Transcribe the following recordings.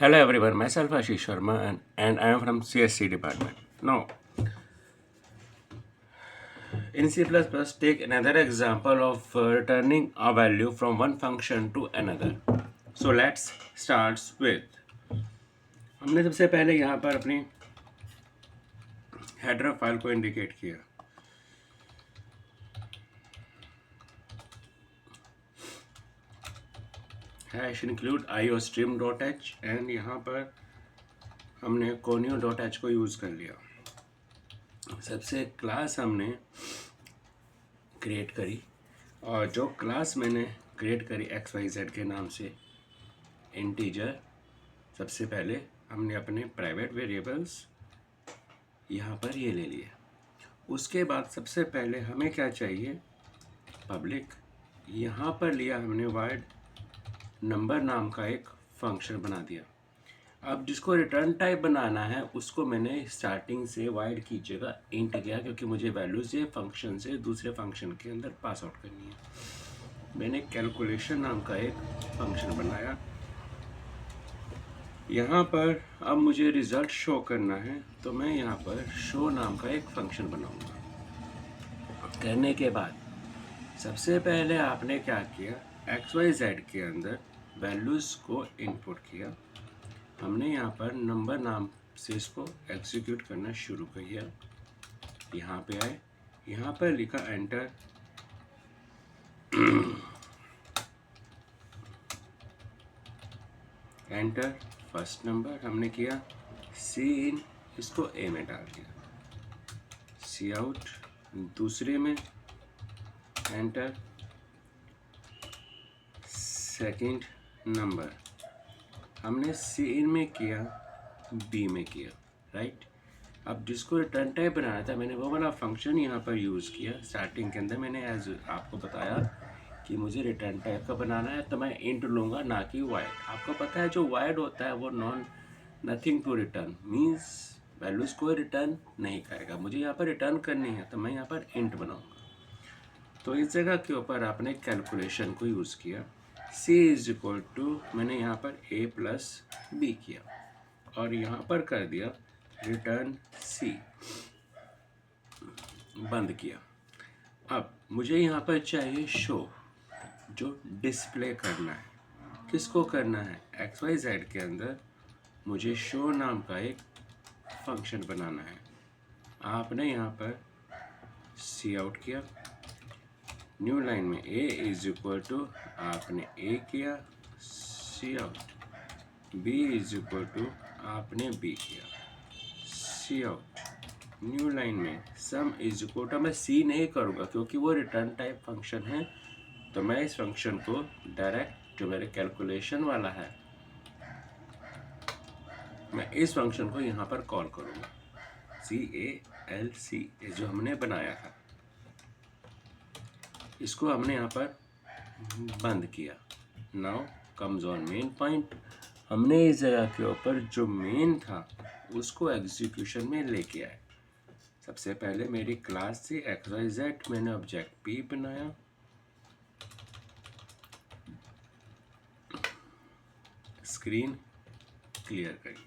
Hello everyone, myself Ashish Sharma and I am from CSC department. Now, in C++, take another example of returning a value from one function to another. So let's start with, हमने सबसे पहले यहाँ पर अपनी header file को indicate किया. Hash include iostream.h and यहाँ पर हमने conio.h को यूज़ कर लिया. सबसे क्लास हमने क्रिएट करी और जो क्लास मैंने क्रिएट करी XYZ के नाम से इंटीजर. सबसे पहले हमने अपने प्राइवेट वेरिएबल्स यहाँ पर ये ले लिए. उसके बाद सबसे पहले हमें क्या चाहिए, पब्लिक. यहाँ पर लिया हमने वाइड नंबर नाम का एक फंक्शन बना दिया. अब जिसको रिटर्न टाइप बनाना है उसको मैंने स्टार्टिंग से वाइड की जगह इंट किया, क्योंकि मुझे वैल्यूज़ ये फंक्शन से दूसरे फंक्शन के अंदर पास आउट करनी है. मैंने कैलकुलेशन नाम का एक फंक्शन बनाया. यहाँ पर अब मुझे रिज़ल्ट शो करना है तो मैं यहाँ पर शो नाम का एक फंक्शन बनाऊँगा. करने के बाद सबसे पहले आपने क्या किया, XYZ के अंदर वैल्यूज़ को इनपुट किया. हमने यहाँ पर नंबर नाम से इसको एग्जीक्यूट करना शुरू किया. यहाँ पे आए, यहाँ पर लिखा एंटर. एंटर फर्स्ट नंबर हमने किया. सी इन इसको ए में डाल दिया. सी आउट दूसरे में एंटर. सेकंड नंबर हमने सी इन में किया, बी में किया. राइट. अब जिसको रिटर्न टाइप बनाना था मैंने वो वाला फंक्शन यहाँ पर यूज़ किया. स्टार्टिंग के अंदर मैंने एज आपको बताया कि मुझे रिटर्न टाइप का बनाना है तो मैं इंट लूँगा, ना कि वाइड. आपको पता है जो वाइड होता है वो nothing to return means values को रिटर्न नहीं करेगा. मुझे यहाँ पर रिटर्न करनी है तो मैं यहाँ पर इंट बनाऊँगा. तो इस जगह के ऊपर आपने कैलकुलेशन को यूज़ किया. c इज इक्वल टू मैंने यहाँ पर a प्लस बी किया और यहाँ पर कर दिया रिटर्न c, बंद किया. अब मुझे यहाँ पर चाहिए शो, जो डिस्प्ले करना है. किसको करना है, XYZ के अंदर मुझे शो नाम का एक फंक्शन बनाना है. आपने यहाँ पर सी आउट किया. न्यू लाइन में a इज इक्वल टू आपने a किया, cout. b is equal to आपने b किया, सी आउट. न्यू लाइन में सम इज इक्वल टू, मैं c नहीं करूँगा क्योंकि वो रिटर्न टाइप फंक्शन है. तो मैं इस फंक्शन को डायरेक्ट जो मेरे कैलकुलेशन वाला है मैं इस फंक्शन को यहाँ पर कॉल करूँगा. CALC जो हमने बनाया था इसको हमने यहाँ पर बंद किया. Now comes on main point. हमने इस जगह के ऊपर जो मेन था उसको एग्जीक्यूशन में लेके आए. सबसे पहले मेरी क्लास थी XYZ, मैंने ऑब्जेक्ट P बनाया. स्क्रीन क्लियर करी.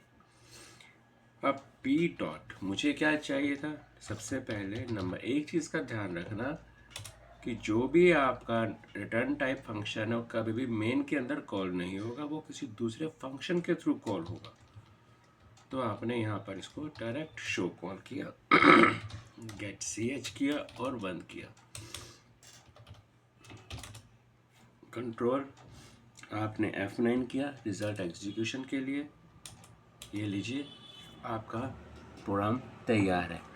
अब P डॉट मुझे क्या चाहिए था, सबसे पहले नंबर. एक चीज़ का ध्यान रखना कि जो भी आपका रिटर्न टाइप फंक्शन है वो कभी भी मेन के अंदर कॉल नहीं होगा, वो किसी दूसरे फंक्शन के थ्रू कॉल होगा. तो आपने यहाँ पर इसको डायरेक्ट शो कॉल किया, गेट ch किया और बंद किया. कंट्रोल आपने F9 किया रिजल्ट एग्जीक्यूशन के लिए. ये लीजिए आपका प्रोग्राम तैयार है.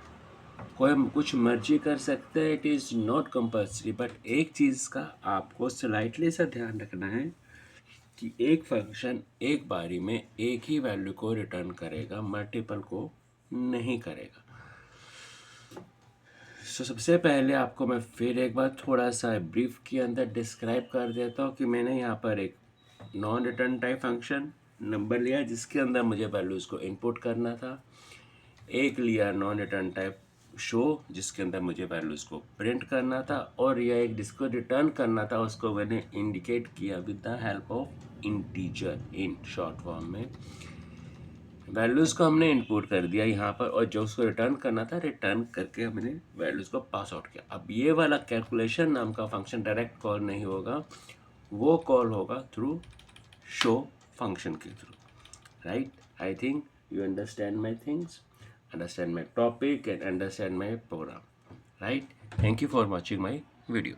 कोई कुछ मर्जी कर सकते हैं, it is not compulsory. But एक चीज़ का आपको स्लाइटली सा ध्यान रखना है कि एक फंक्शन एक बारी में एक ही वैल्यू को रिटर्न करेगा, मल्टीपल को नहीं करेगा. सो सबसे पहले आपको मैं फिर एक बार थोड़ा सा ब्रीफ के अंदर डिस्क्राइब कर देता हूँ कि मैंने यहाँ पर एक non return type function number लिया जिसके अंदर मुझे वैल्यूज़ को इनपुट करना था. एक लिया नॉन रिटर्न टाइप शो जिसके अंदर मुझे वैल्यूज़ को प्रिंट करना था, और यह एक जिसको रिटर्न करना था उसको मैंने इंडिकेट किया with the help of integer in short form में। वैल्यूज़ को हमने इनपुट कर दिया यहाँ पर, और जो उसको रिटर्न करना था रिटर्न करके हमने वैल्यूज़ को पास आउट किया। अब ये वाला कैलकुलेशन नाम का फंक्शन डायरेक्ट कॉल नहीं होगा, वो कॉल होगा थ्रू शो फंक्शन के through, right? I think you understand my things, understand my topic, and understand my program, right? Thank you for watching my video.